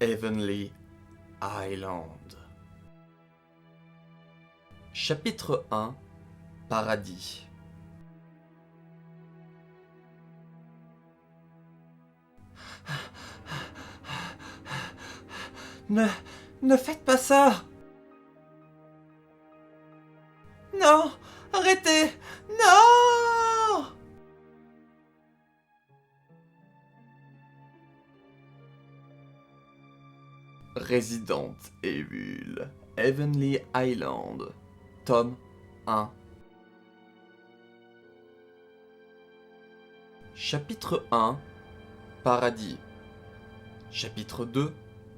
Heavenly Island. Chapitre 1. Paradis. Ne faites pas ça! Non! Arrêtez! Non! Resident Evil Heavenly Island, tome 1. Chapitre 1. Paradis. Chapitre 2.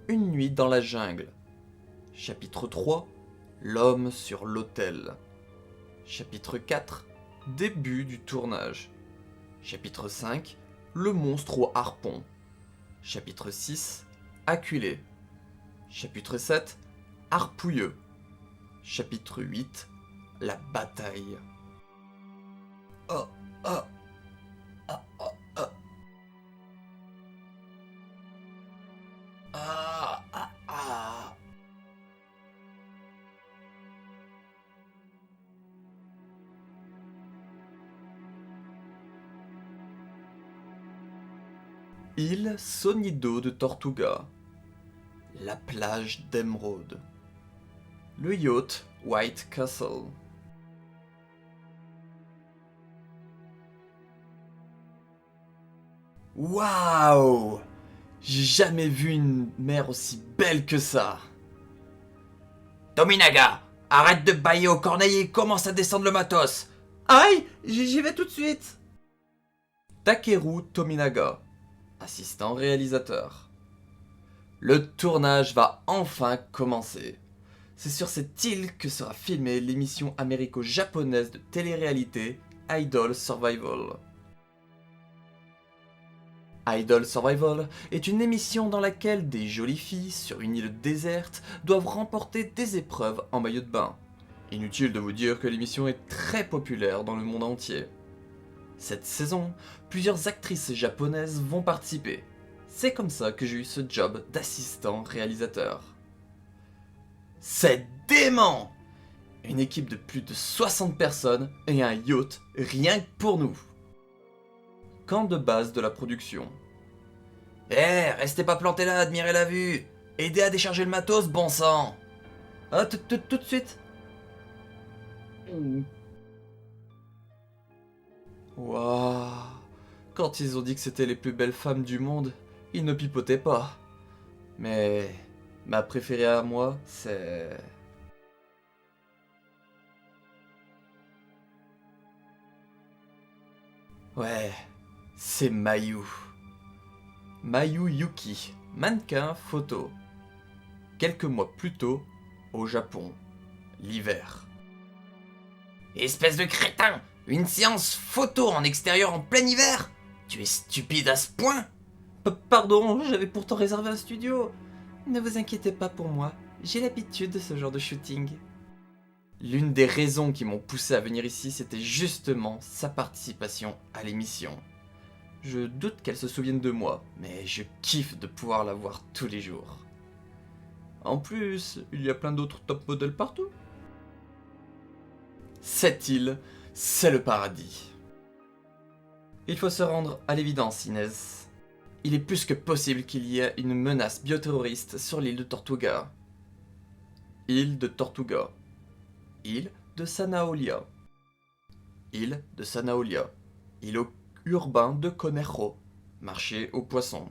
Une nuit dans la jungle. Chapitre 3. L'homme sur l'autel. Chapitre 4. Début du tournage. Chapitre 5. Le monstre au harpon. Chapitre 6. Acculé. Chapitre 7. Harpouilleux. Chapitre 8. La bataille. Oh, oh, oh, oh, oh. Ah, ah, ah. Île Sonido de Tortuga. La plage d'Emeraude. Le yacht White Castle. Waouh! J'ai jamais vu une mer aussi belle que ça. Tominaga, arrête de bâiller au corneille et commence à descendre le matos. Aïe! J'y vais tout de suite. Takeru Tominaga, assistant réalisateur. Le tournage va enfin commencer. C'est sur cette île que sera filmée l'émission américo-japonaise de télé-réalité Idol Survival. Idol Survival est une émission dans laquelle des jolies filles sur une île déserte doivent remporter des épreuves en maillot de bain. Inutile de vous dire que l'émission est très populaire dans le monde entier. Cette saison, plusieurs actrices japonaises vont participer. C'est comme ça que j'ai eu ce job d'assistant réalisateur. C'est dément! Une équipe de plus de 60 personnes et un yacht rien que pour nous. Camp de base de la production. Restez pas plantés là, admirez la vue. Aidez à décharger le matos, bon sang. Ah, tout de suite. Waouh. Quand ils ont dit que c'était les plus belles femmes du monde, ils ne pipotaient pas. Mais ma préférée à moi, c'est... Ouais, c'est Mayu. Mayu Yuki, mannequin photo. Quelques mois plus tôt, au Japon, l'hiver. Espèce de crétin, une séance photo en extérieur en plein hiver? Tu es stupide à ce point? Pardon, j'avais pourtant réservé un studio. Ne vous inquiétez pas pour moi, j'ai l'habitude de ce genre de shooting. L'une des raisons qui m'ont poussé à venir ici, c'était justement sa participation à l'émission. Je doute qu'elle se souvienne de moi, mais je kiffe de pouvoir la voir tous les jours. En plus, il y a plein d'autres top modèles partout. Cette île, c'est le paradis. Il faut se rendre à l'évidence, Inès. Il est plus que possible qu'il y ait une menace bioterroriste sur l'île de Tortuga. Île de Tortuga. Île de Sanaolia. Île de Sanaolia. Île urbain de Conejo. Marché aux poissons.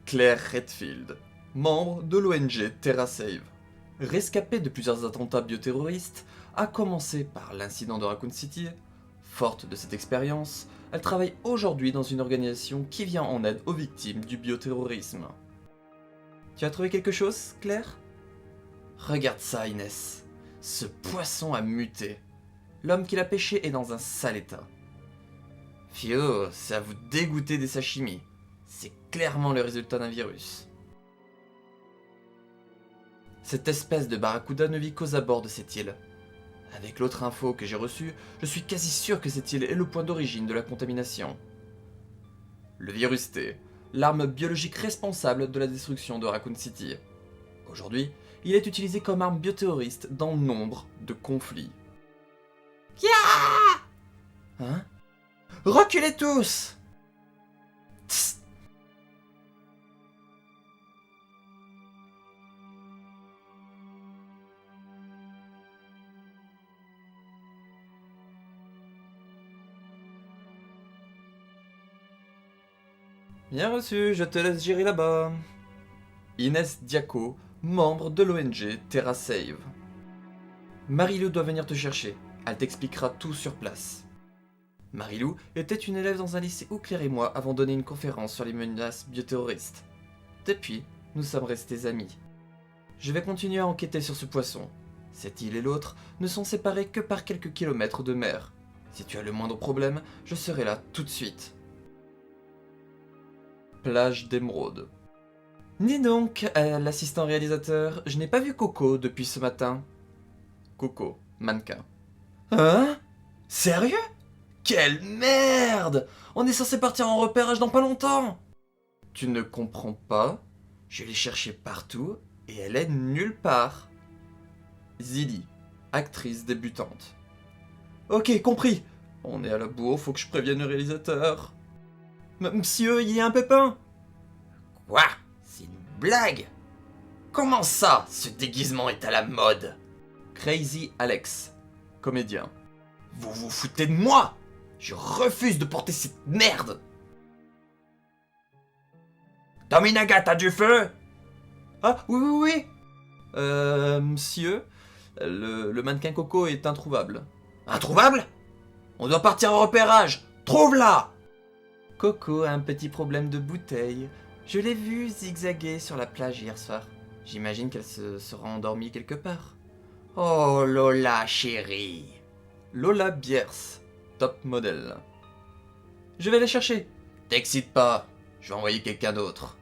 Claire Redfield, membre de l'ONG TerraSave. Rescapée de plusieurs attentats bioterroristes, à commencer par l'incident de Raccoon City, forte de cette expérience, elle travaille aujourd'hui dans une organisation qui vient en aide aux victimes du bioterrorisme. Tu as trouvé quelque chose, Claire? Regarde ça, Inès. Ce poisson a muté. L'homme qui l'a pêché est dans un sale état. Fio, c'est à vous dégoûter des sashimi. C'est clairement le résultat d'un virus. Cette espèce de barracuda ne vit qu'aux abords de cette île. Avec l'autre info que j'ai reçue, je suis quasi sûr que cette île est le point d'origine de la contamination. Le virus T, l'arme biologique responsable de la destruction de Raccoon City. Aujourd'hui, il est utilisé comme arme bioterroriste dans nombre de conflits. Hein? Reculez tous! Tss. Bien reçu, je te laisse gérer là-bas. Inès Diaco, membre de l'ONG TerraSave. Marilou doit venir te chercher. Elle t'expliquera tout sur place. Marilou était une élève dans un lycée où Claire et moi avons donné une conférence sur les menaces bioterroristes. Depuis, nous sommes restés amis. Je vais continuer à enquêter sur ce poisson. Cette île et l'autre ne sont séparées que par quelques kilomètres de mer. Si tu as le moindre problème, je serai là tout de suite. Plage d'Émeraude. Dis donc, l'assistant réalisateur, je n'ai pas vu Coco depuis ce matin. Coco, mannequin. Hein? Sérieux? Quelle merde! On est censé partir en repérage dans pas longtemps! Tu ne comprends pas? Je l'ai cherchée partout et elle est nulle part. Zilly, actrice débutante. Ok, compris. On est à la bourre, faut que je prévienne le réalisateur. Monsieur, il y a un pépin! Quoi? C'est une blague? Comment ça, ce déguisement est à la mode? Crazy Alex, comédien. Vous vous foutez de moi? Je refuse de porter cette merde! Tominaga, t'as du feu? Ah, oui, oui, oui! Monsieur, le mannequin Coco est introuvable. Introuvable? On doit partir en repérage! Trouve-la! Coco a un petit problème de bouteille. Je l'ai vue zigzaguer sur la plage hier soir. J'imagine qu'elle se sera endormie quelque part. Oh Lola, chérie! Lola Biers, top modèle. Je vais la chercher. T'excite pas, je vais envoyer quelqu'un d'autre.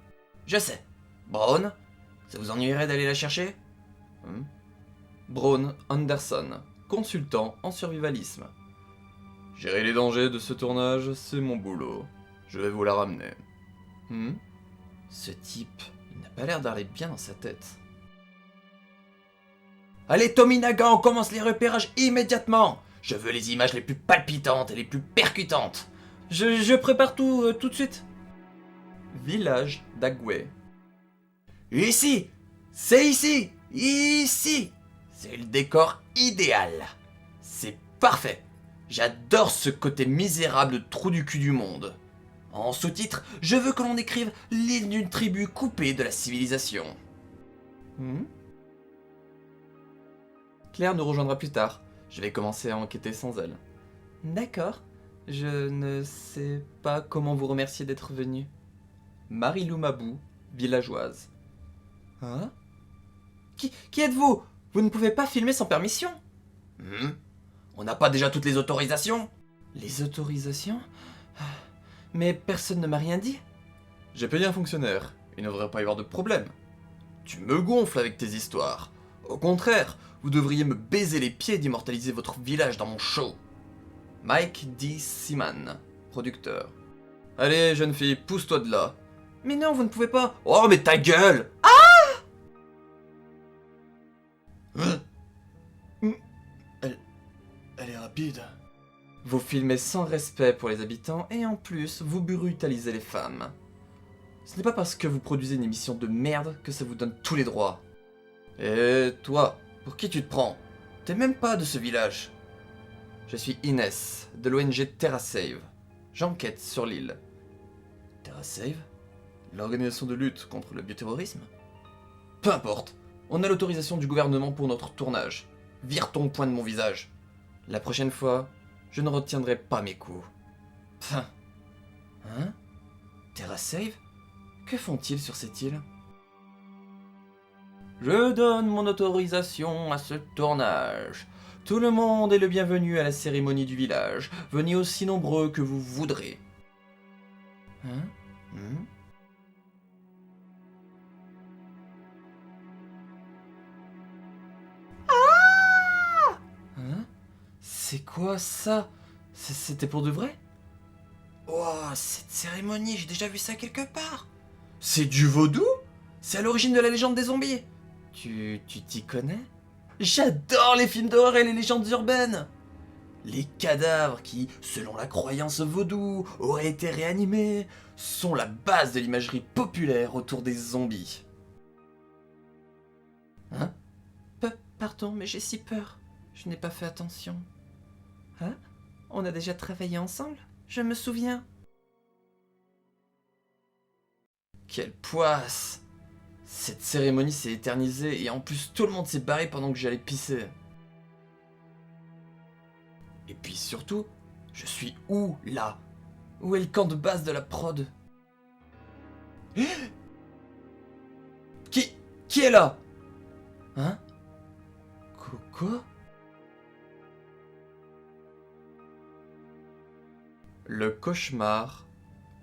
Je sais. Brown, ça vous ennuierait d'aller la chercher? Braun Anderson, consultant en survivalisme. Gérer les dangers de ce tournage, c'est mon boulot. Je vais vous la ramener. Ce type, il n'a pas l'air d'aller bien dans sa tête. Allez Tominaga, on commence les repérages immédiatement! Je veux les images les plus palpitantes et les plus percutantes! Je prépare tout de suite. Village d'Agway. Ici! C'est ici! Ici! C'est le décor idéal! C'est parfait! J'adore ce côté misérable trou du cul du monde. En sous-titre, je veux que l'on écrive l'île d'une tribu coupée de la civilisation. Claire nous rejoindra plus tard. Je vais commencer à enquêter sans elle. D'accord. Je ne sais pas comment vous remercier d'être venu. Marilou Mabou, villageoise. Hein? Qui êtes-vous? Vous ne pouvez pas filmer sans permission. On n'a pas déjà toutes les autorisations? Les autorisations? Mais personne ne m'a rien dit. J'ai payé un fonctionnaire. Il ne devrait pas y avoir de problème. Tu me gonfles avec tes histoires. Au contraire, vous devriez me baiser les pieds d'immortaliser votre village dans mon show. Mike D. Seaman, producteur. Allez, jeune fille, pousse-toi de là. Mais non, vous ne pouvez pas. Oh, mais ta gueule! Elle est rapide. Vous filmez sans respect pour les habitants et en plus, vous brutalisez les femmes. Ce n'est pas parce que vous produisez une émission de merde que ça vous donne tous les droits. Et toi, pour qui tu te prends? T'es même pas de ce village. Je suis Inès, de l'ONG TerraSave. J'enquête sur l'île. TerraSave? L'organisation de lutte contre le bioterrorisme? Peu importe, on a l'autorisation du gouvernement pour notre tournage. Vire ton poing de mon visage. La prochaine fois, je ne retiendrai pas mes coups. Putain. Hein? TerraSave? Que font-ils sur cette île? Je donne mon autorisation à ce tournage. Tout le monde est le bienvenu à la cérémonie du village. Venez aussi nombreux que vous voudrez. Hein? Hein? C'est quoi ça? C'était pour de vrai? Oh, cette cérémonie, j'ai déjà vu ça quelque part. C'est du vaudou? C'est à l'origine de la légende des zombies. Tu t'y connais? J'adore les films d'horreur et les légendes urbaines. Les cadavres qui, selon la croyance vaudou, auraient été réanimés, sont la base de l'imagerie populaire autour des zombies. Hein? Pardon, mais j'ai si peur. Je n'ai pas fait attention. Hein? On a déjà travaillé ensemble? Je me souviens. Quelle poisse! Cette cérémonie s'est éternisée et en plus tout le monde s'est barré pendant que j'allais pisser. Et puis surtout, je suis où là? Où est le camp de base de la prod? Qui est là? Hein? Coco? Le cauchemar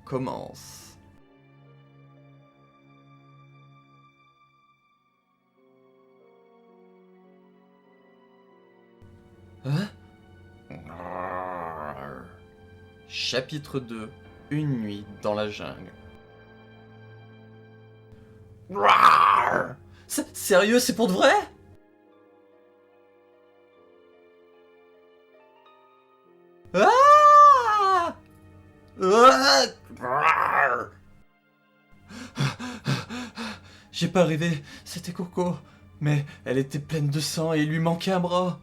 commence. Hein? Chapitre 2. Une nuit dans la jungle. Sérieux, c'est pour de vrai? Ah! J'ai pas rêvé, c'était Coco, mais elle était pleine de sang et il lui manquait un bras.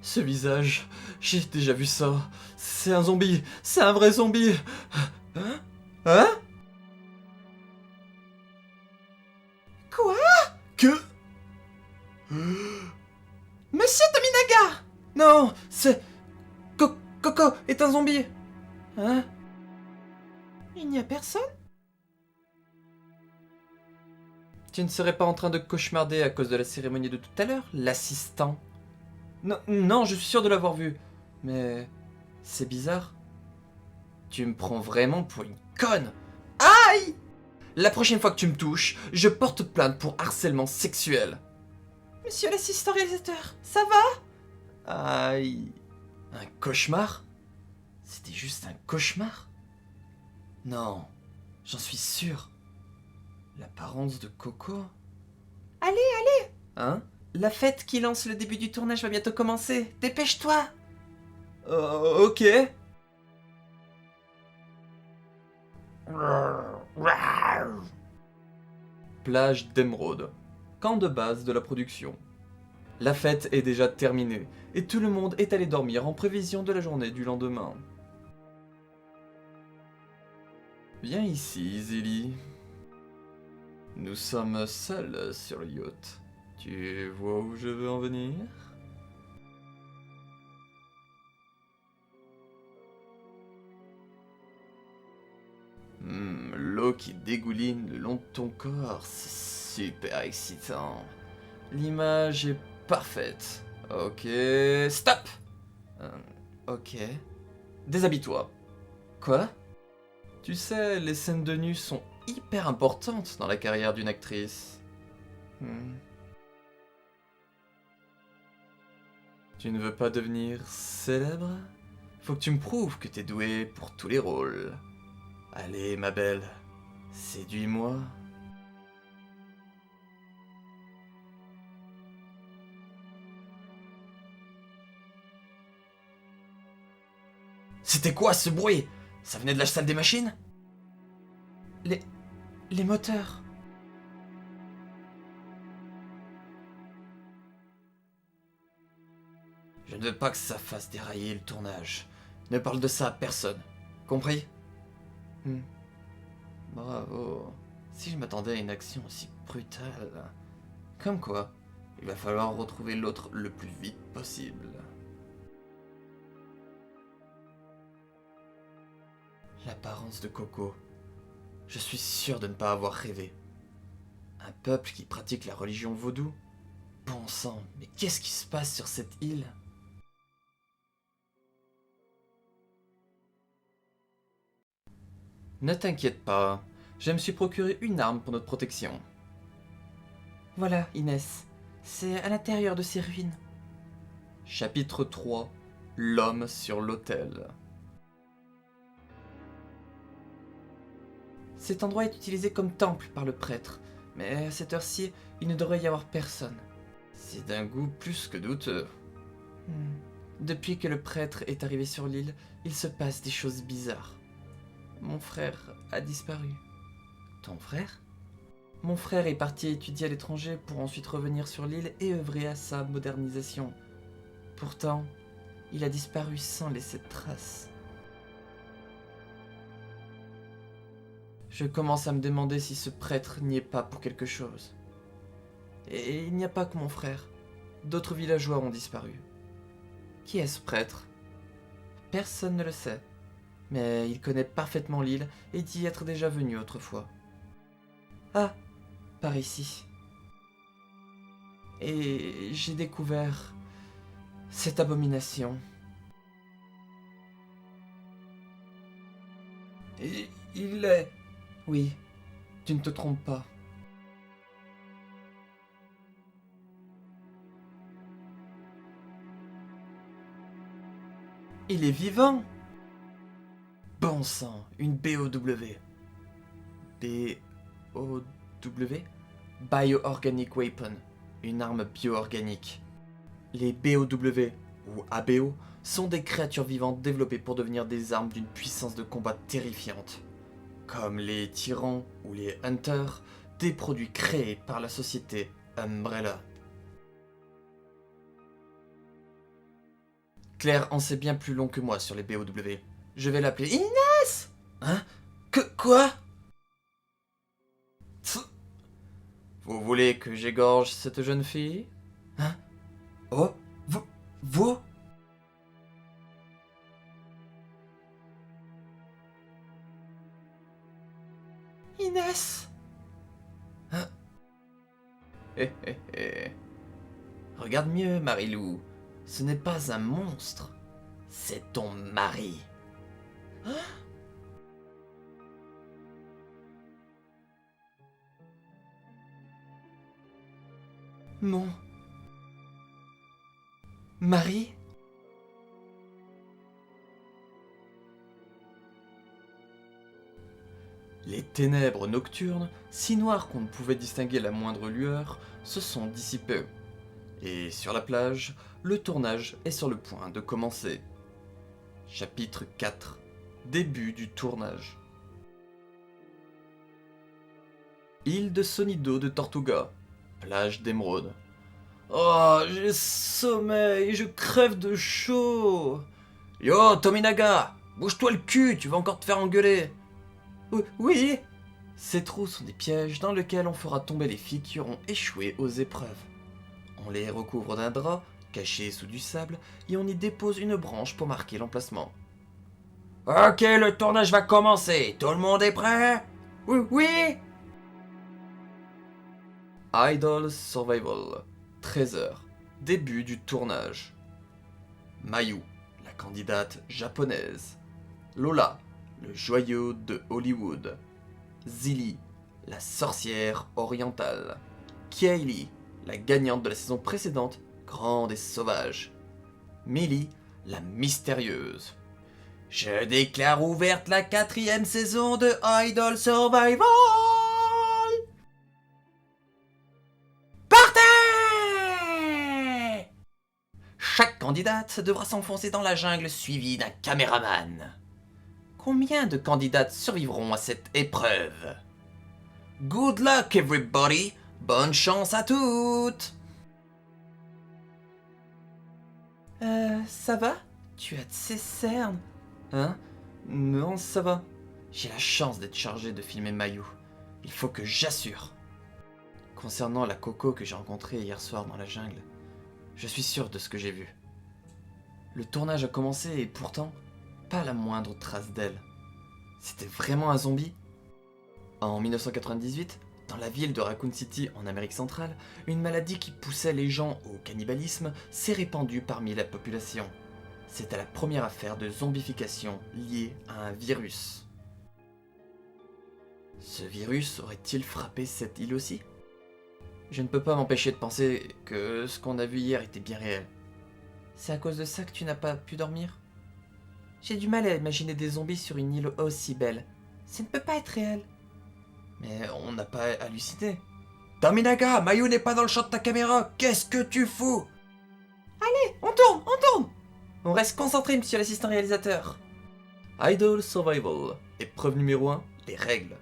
Ce visage, j'ai déjà vu ça. C'est un zombie, c'est un vrai zombie. Hein? Hein? Quoi? Que... Monsieur Tominaga! Non, c'est... Coco est un zombie. Hein? Il n'y a personne? Tu ne serais pas en train de cauchemarder à cause de la cérémonie de tout à l'heure, l'assistant? Non, je suis sûr de l'avoir vu. Mais... c'est bizarre. Tu me prends vraiment pour une conne. Aïe! La prochaine fois que tu me touches, je porte plainte pour harcèlement sexuel. Monsieur l'assistant réalisateur, ça va? Aïe. Un cauchemar? C'était juste un cauchemar? Non, j'en suis sûr. L'apparence de Coco? Allez! Hein? La fête qui lance le début du tournage va bientôt commencer. Dépêche-toi! Ok. Plage d'Émeraude. Camp de base de la production. La fête est déjà terminée et tout le monde est allé dormir en prévision de la journée du lendemain. Viens ici, Zélie. Nous sommes seuls sur le yacht. Tu vois où je veux en venir? L'eau qui dégouline le long de ton corps, c'est super excitant. L'image est parfaite. Ok, stop! Ok. Déshabille-toi. Quoi? Tu sais, les scènes de nu sont hyper importantes dans la carrière d'une actrice. Tu ne veux pas devenir célèbre? Faut que tu me prouves que t'es doué pour tous les rôles. Allez, ma belle, séduis-moi. C'était quoi ce bruit? Ça venait de la salle des machines? Les moteurs. Je ne veux pas que ça fasse dérailler le tournage. Ne parle de ça à personne. Compris? Bravo. Si je m'attendais à une action aussi brutale... Comme quoi, il va falloir retrouver l'autre le plus vite possible. L'apparence de Coco. Je suis sûr de ne pas avoir rêvé. Un peuple qui pratique la religion vaudou? Bon sang, mais qu'est-ce qui se passe sur cette île? Ne t'inquiète pas, je me suis procuré une arme pour notre protection. Voilà, Inès. C'est à l'intérieur de ces ruines. Chapitre 3. L'homme sur l'autel. Cet endroit est utilisé comme temple par le prêtre, mais à cette heure-ci, il ne devrait y avoir personne. C'est d'un goût plus que douteux. Depuis que le prêtre est arrivé sur l'île, il se passe des choses bizarres. Mon frère a disparu. Ton frère? Mon frère est parti étudier à l'étranger pour ensuite revenir sur l'île et œuvrer à sa modernisation. Pourtant, il a disparu sans laisser de traces. Je commence à me demander si ce prêtre n'y est pas pour quelque chose. Et il n'y a pas que mon frère. D'autres villageois ont disparu. Qui est ce prêtre? Personne ne le sait. Mais il connaît parfaitement l'île et dit y être déjà venu autrefois. Ah, par ici. Et j'ai découvert cette abomination. Il est... Oui, tu ne te trompes pas. Il est vivant! Bon sang, une BOW. BOW? Bioorganic Weapon, une arme bio-organique. Les BOW, ou ABO, sont des créatures vivantes développées pour devenir des armes d'une puissance de combat terrifiante. Comme les tyrans ou les hunters, des produits créés par la société Umbrella. Claire en sait bien plus long que moi sur les BOW. Je vais l'appeler Inès! Hein? Quoi? Vous voulez que j'égorge cette jeune fille? Hein? Oh? Vous? Inès! Hein? Regarde mieux, Marilou. Ce n'est pas un monstre. C'est ton mari. Hein? Mon... mari? Les ténèbres nocturnes, si noires qu'on ne pouvait distinguer la moindre lueur, se sont dissipées. Et sur la plage, le tournage est sur le point de commencer. Chapitre 4. Début du tournage. Île de Sonido de Tortuga. Plage d'Émeraude. Oh, j'ai sommeil, je crève de chaud. Yo, Tominaga, bouge-toi le cul, tu vas encore te faire engueuler. Oui. Ces trous sont des pièges dans lesquels on fera tomber les filles qui auront échoué aux épreuves. On les recouvre d'un drap, caché sous du sable, et on y dépose une branche pour marquer l'emplacement. Ok, le tournage va commencer. Tout le monde est prêt? Oui. Idol Survival. 13h. Début du tournage. Mayu, la candidate japonaise. Lola, le joyau de Hollywood. Zilly, la sorcière orientale. Kaylee, la gagnante de la saison précédente, grande et sauvage. Millie, la mystérieuse. Je déclare ouverte la 4e saison de Idol Survival. Partez! Chaque candidate devra s'enfoncer dans la jungle suivie d'un caméraman. Combien de candidates survivront à cette épreuve? Good luck everybody! Bonne chance à toutes! Ça va? Tu as de ces cernes? Hein? Non, ça va. J'ai la chance d'être chargé de filmer Mayu. Il faut que j'assure. Concernant la Coco que j'ai rencontrée hier soir dans la jungle, je suis sûr de ce que j'ai vu. Le tournage a commencé et pourtant, pas la moindre trace d'elle. C'était vraiment un zombie? En 1998, dans la ville de Raccoon City en Amérique centrale, une maladie qui poussait les gens au cannibalisme s'est répandue parmi la population. C'était la première affaire de zombification liée à un virus. Ce virus aurait-il frappé cette île aussi? Je ne peux pas m'empêcher de penser que ce qu'on a vu hier était bien réel. C'est à cause de ça que tu n'as pas pu dormir? J'ai du mal à imaginer des zombies sur une île aussi belle. Ça ne peut pas être réel. Mais on n'a pas halluciné. Tominaga, Mayu n'est pas dans le champ de ta caméra, qu'est-ce que tu fous? On tourne, on tourne. On reste concentré, monsieur l'assistant réalisateur. Idol Survival. Épreuve numéro 1, les règles.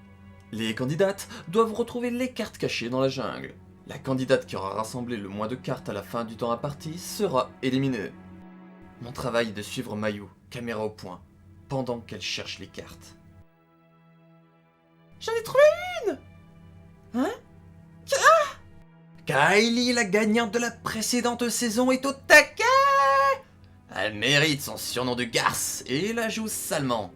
Les candidates doivent retrouver les cartes cachées dans la jungle. La candidate qui aura rassemblé le moins de cartes à la fin du temps imparti sera éliminée. Mon travail est de suivre Mayu, caméra au point, pendant qu'elle cherche les cartes. J'en ai trouvé une. Hein? Kylie, la gagnante de la précédente saison, est au taquet! Elle mérite son surnom de garce et la joue salement.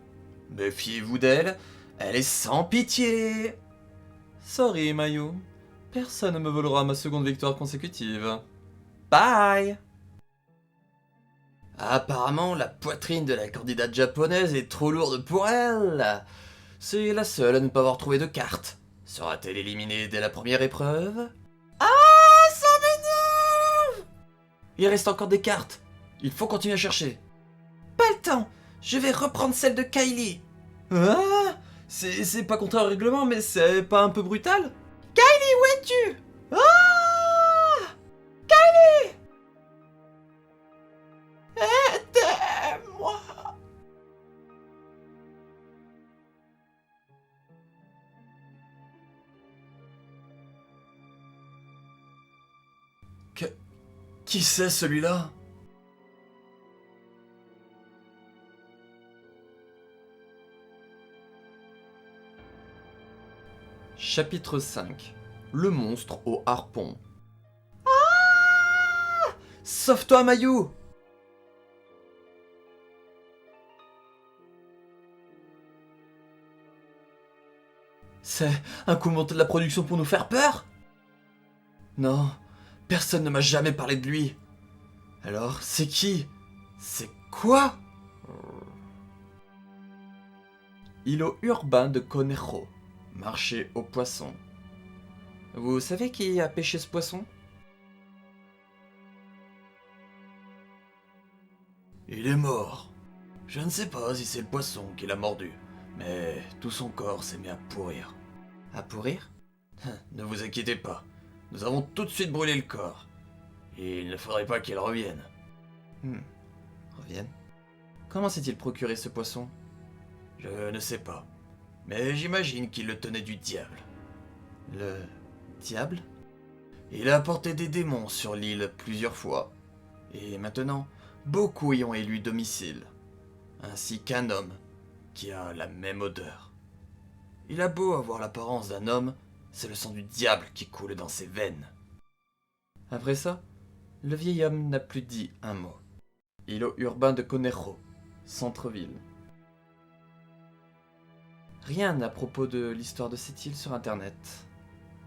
Méfiez-vous d'elle, elle est sans pitié. Sorry Mayu, personne ne me volera ma seconde victoire consécutive. Bye. Apparemment, la poitrine de la candidate japonaise est trop lourde pour elle. C'est la seule à ne pas avoir trouvé de carte. Sera-t-elle éliminée dès la première épreuve? Ah, ça m'énerve! Il reste encore des cartes. Il faut continuer à chercher. Pas le temps. Je vais reprendre celle de Kylie. Ah, c'est pas contraire au règlement, mais c'est pas un peu brutal? Kylie, où es-tu? Ah! Kylie! Aidez-moi! Qui c'est celui-là? Chapitre 5. Le monstre au harpon. Ah! Sauve-toi, Mayu! C'est un coup monté de la production pour nous faire peur? Non, personne ne m'a jamais parlé de lui. Alors, c'est qui? C'est quoi? Îlot urbain de Conejo. Marché aux poissons. Vous savez qui a pêché ce poisson? Il est mort. Je ne sais pas si c'est le poisson qui l'a mordu, mais tout son corps s'est mis à pourrir. À pourrir? Ne vous inquiétez pas, nous avons tout de suite brûlé le corps. Il ne faudrait pas qu'il revienne. Revienne. Comment s'est-il procuré ce poisson? Je ne sais pas, mais j'imagine qu'il le tenait du diable. Le diable? Il a apporté des démons sur l'île plusieurs fois, et maintenant, beaucoup y ont élu domicile, ainsi qu'un homme qui a la même odeur. Il a beau avoir l'apparence d'un homme, c'est le sang du diable qui coule dans ses veines. Après ça, le vieil homme n'a plus dit un mot. Îlot urbain de Conejo, centre-ville. Rien à propos de l'histoire de cette île sur internet.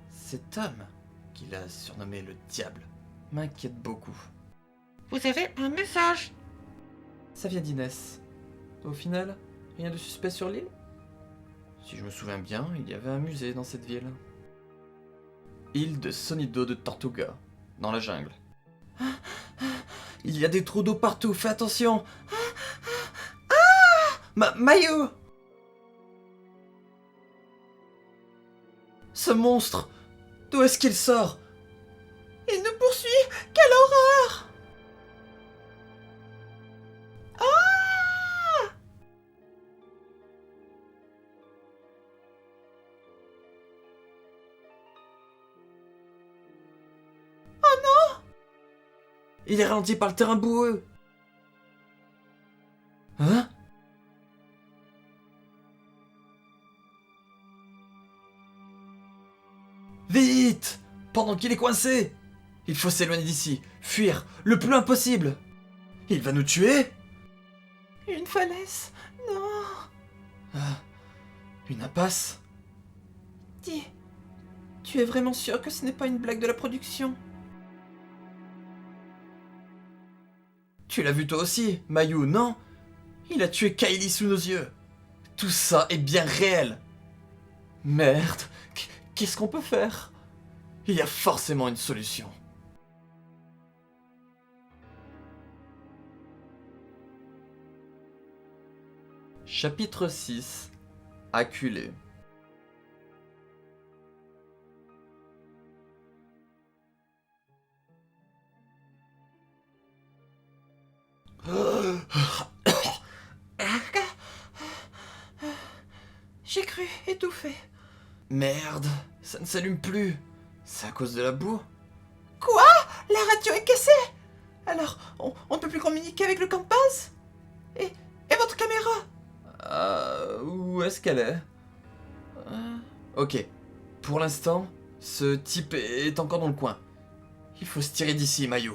Cet homme, qu'il a surnommé le diable, m'inquiète beaucoup. Vous avez un message. Ça vient d'Inès. Au final, rien de suspect sur l'île? Si je me souviens bien, il y avait un musée dans cette ville. Île de Sonido de Tortuga, dans la jungle. Il y a des trous d'eau partout, fais attention! Mayu! Ce monstre! D'où est-ce qu'il sort? Il nous poursuit! Quelle horreur! Il est ralenti par le terrain boueux. Hein? Vite! Pendant qu'il est coincé! Il faut s'éloigner d'ici, fuir, le plus loin possible! Il va nous tuer? Une falaise? Non! Ah, une impasse? Dis, tu es vraiment sûr que ce n'est pas une blague de la production? Tu l'as vu toi aussi, Mayu, non? Il a tué Kylie sous nos yeux. Tout ça est bien réel. Merde, qu'est-ce qu'on peut faire? Il y a forcément une solution. Chapitre 6. Acculé. J'ai cru étouffer. Merde, ça ne s'allume plus. C'est à cause de la boue? Quoi? La radio est cassée? Alors, on ne peut plus communiquer avec le camp de base? Et votre caméra? Où est-ce qu'elle est? Ok. Pour l'instant, ce type est encore dans le coin. Il faut se tirer d'ici, Mayu.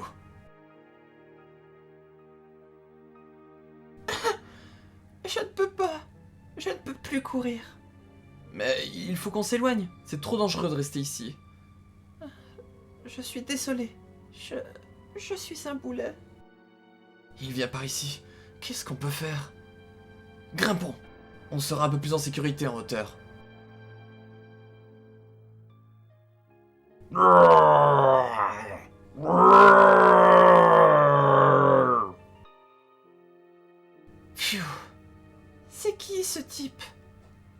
Je ne peux pas. Je ne peux plus courir. Mais il faut qu'on s'éloigne. C'est trop dangereux de rester ici. Je suis désolée. Je suis un boulet. Il vient par ici. Qu'est-ce qu'on peut faire? Grimpons. On sera un peu plus en sécurité en hauteur. Phew. C'est qui ce type?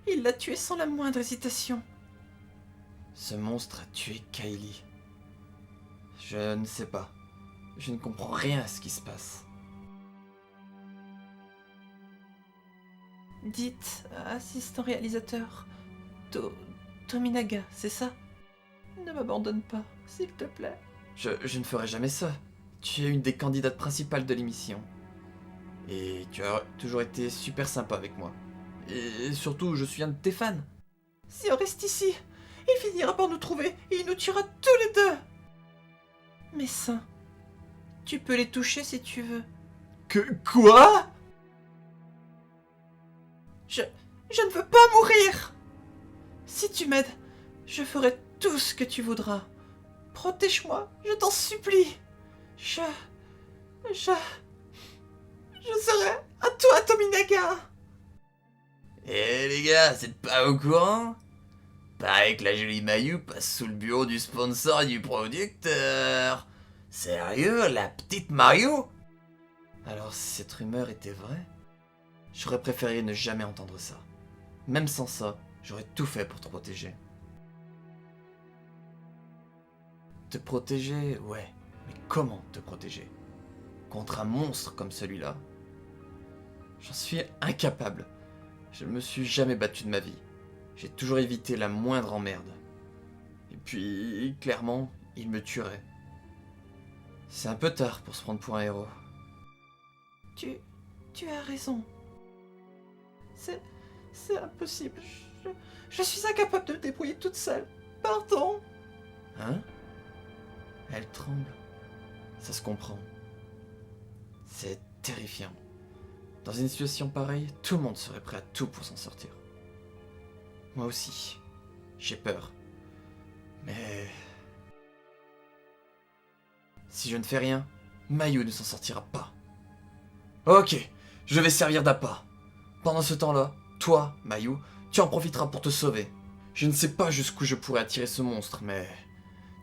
Il l'a tué sans la moindre hésitation. Ce monstre a tué Kylie. Je ne sais pas. Je ne comprends rien à ce qui se passe. Dites, assistant réalisateur, Tominaga, c'est ça? Ne m'abandonne pas, s'il te plaît. Je ne ferai jamais ça. Tu es une des candidates principales de l'émission. Et tu as toujours été super sympa avec moi. Et surtout, je suis un de tes fans. Si on reste ici, il finira par nous trouver et il nous tuera tous les deux. Mes seins, tu peux les toucher si tu veux. Quoi? Je ne veux pas mourir. Si tu m'aides, je ferai tout ce que tu voudras. Protège-moi, je t'en supplie. Je serai à toi, Tominaga. Eh les gars, vous êtes pas au courant? Paraît que la jolie Mayu passe sous le bureau du sponsor et du producteur. Sérieux, la petite Mario? Alors si cette rumeur était vraie, j'aurais préféré ne jamais entendre ça. Même sans ça, j'aurais tout fait pour te protéger. Te protéger, ouais, mais comment te protéger? Contre un monstre comme celui-là? J'en suis incapable. Je ne me suis jamais battu de ma vie. J'ai toujours évité la moindre emmerde. Et puis, clairement, il me tuerait. C'est un peu tard pour se prendre pour un héros. Tu as raison. C'est impossible. Je suis incapable de me débrouiller toute seule. Pardon. Hein? Elle tremble. Ça se comprend. C'est terrifiant. Dans une situation pareille, tout le monde serait prêt à tout pour s'en sortir. Moi aussi, j'ai peur. Mais... si je ne fais rien, Mayu ne s'en sortira pas. Ok, je vais servir d'appât. Pendant ce temps-là, toi, Mayu, tu en profiteras pour te sauver. Je ne sais pas jusqu'où je pourrais attirer ce monstre, mais...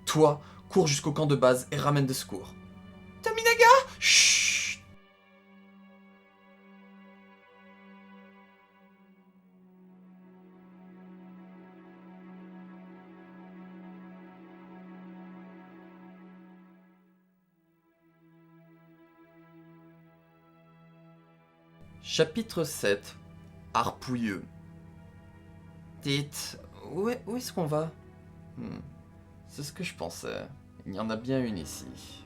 toi, cours jusqu'au camp de base et ramène des secours. Tominaga! Chut! Chapitre 7. Harpouilleux. Dites, où est-ce qu'on va? C'est ce que je pensais. Il y en a bien une ici.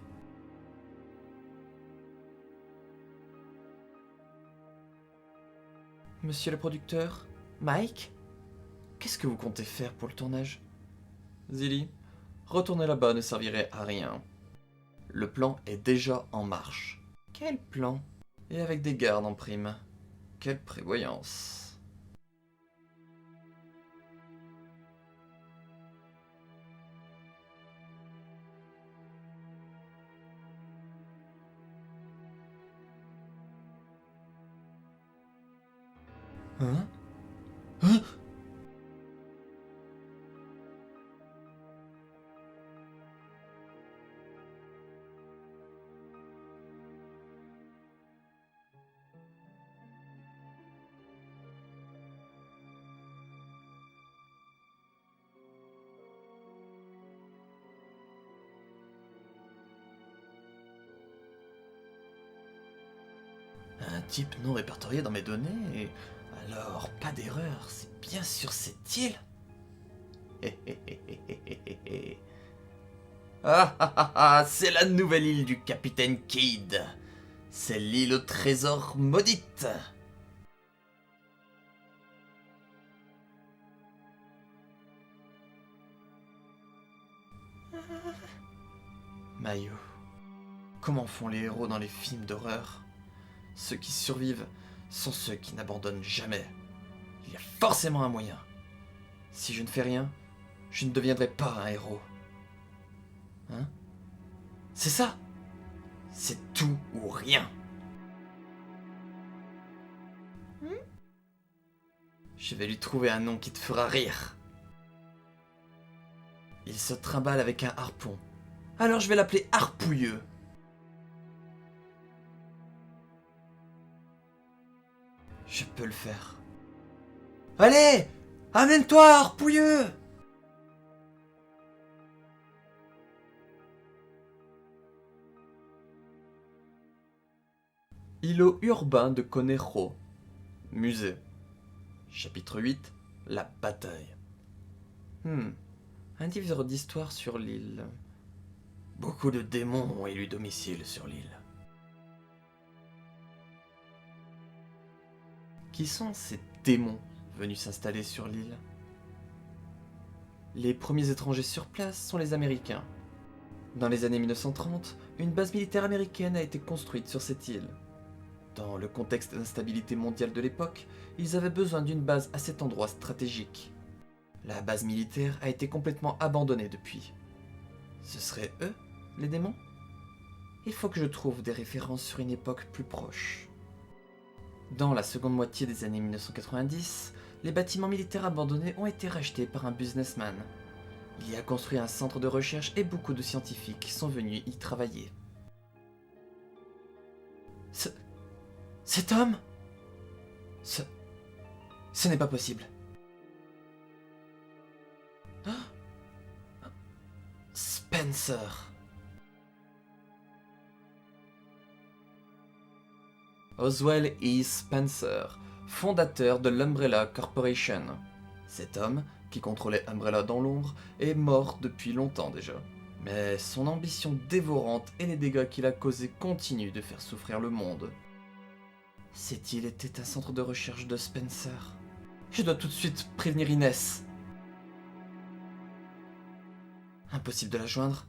Monsieur le producteur? Mike? Qu'est-ce que vous comptez faire pour le tournage? Zilly, retourner là-bas ne servirait à rien. Le plan est déjà en marche. Quel plan? Et avec des gardes en prime. Quelle prévoyance. Hein? Hein? type non répertorié dans mes données. Alors, pas d'erreur, c'est bien sur cette île. C'est la nouvelle île du capitaine Kidd. C'est l'île au trésor maudite. Mayu, comment font les héros dans les films d'horreur? Ceux qui survivent sont ceux qui n'abandonnent jamais. Il y a forcément un moyen. Si je ne fais rien, je ne deviendrai pas un héros. Hein? C'est ça. C'est tout ou rien. Je vais lui trouver un nom qui te fera rire. Il se trimballe avec un harpon. Alors je vais l'appeler Harpouilleux. Je peux le faire. Allez, amène-toi, Harpouilleux! Îlot urbain de Conejo. Musée. Chapitre 8. La bataille. Un livre d'histoire sur l'île. Beaucoup de démons ont élu domicile sur l'île. Qui sont ces démons venus s'installer sur l'île? Les premiers étrangers sur place sont les Américains. Dans les années 1930, une base militaire américaine a été construite sur cette île. Dans le contexte d'instabilité mondiale de l'époque, ils avaient besoin d'une base à cet endroit stratégique. La base militaire a été complètement abandonnée depuis. Ce seraient eux, les démons? Il faut que je trouve des références sur une époque plus proche. Dans la seconde moitié des années 1990, les bâtiments militaires abandonnés ont été rachetés par un businessman. Il y a construit un centre de recherche et beaucoup de scientifiques sont venus y travailler. Cet homme? Ce n'est pas possible. Spencer. Oswell E. Spencer, fondateur de l'Umbrella Corporation. Cet homme, qui contrôlait Umbrella dans l'ombre, est mort depuis longtemps déjà. Mais son ambition dévorante et les dégâts qu'il a causés continuent de faire souffrir le monde. Cette île était un centre de recherche de Spencer. Je dois tout de suite prévenir Inès. Impossible de la joindre.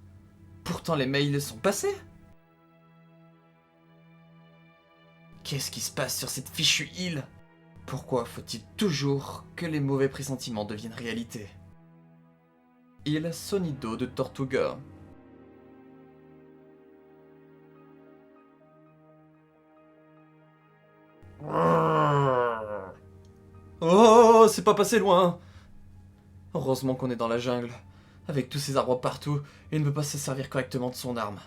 Pourtant les mails sont passés. Qu'est-ce qui se passe sur cette fichue île? Pourquoi faut-il toujours que les mauvais pressentiments deviennent réalité? Île Sonido de Tortuga. Oh, c'est pas passé loin. Heureusement qu'on est dans la jungle. Avec tous ces arbres partout, il ne peut pas se servir correctement de son arme.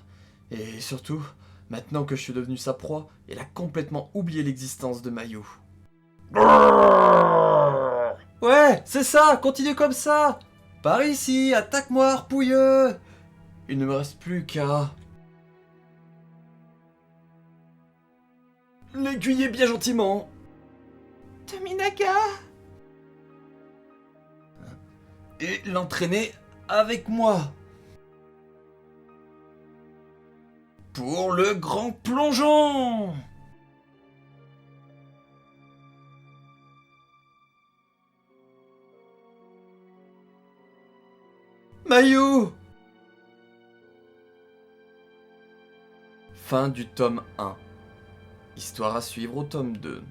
Et surtout, maintenant que je suis devenu sa proie, il a complètement oublié l'existence de Mayu. Ouais, c'est ça, continue comme ça. Par ici, attaque-moi, Harpouilleux. Il ne me reste plus qu'à... l'aiguiller bien gentiment. Tominaga! Et l'entraîner avec moi. Pour le grand plongeon! Mayu! Fin du tome 1. Histoire à suivre au tome 2.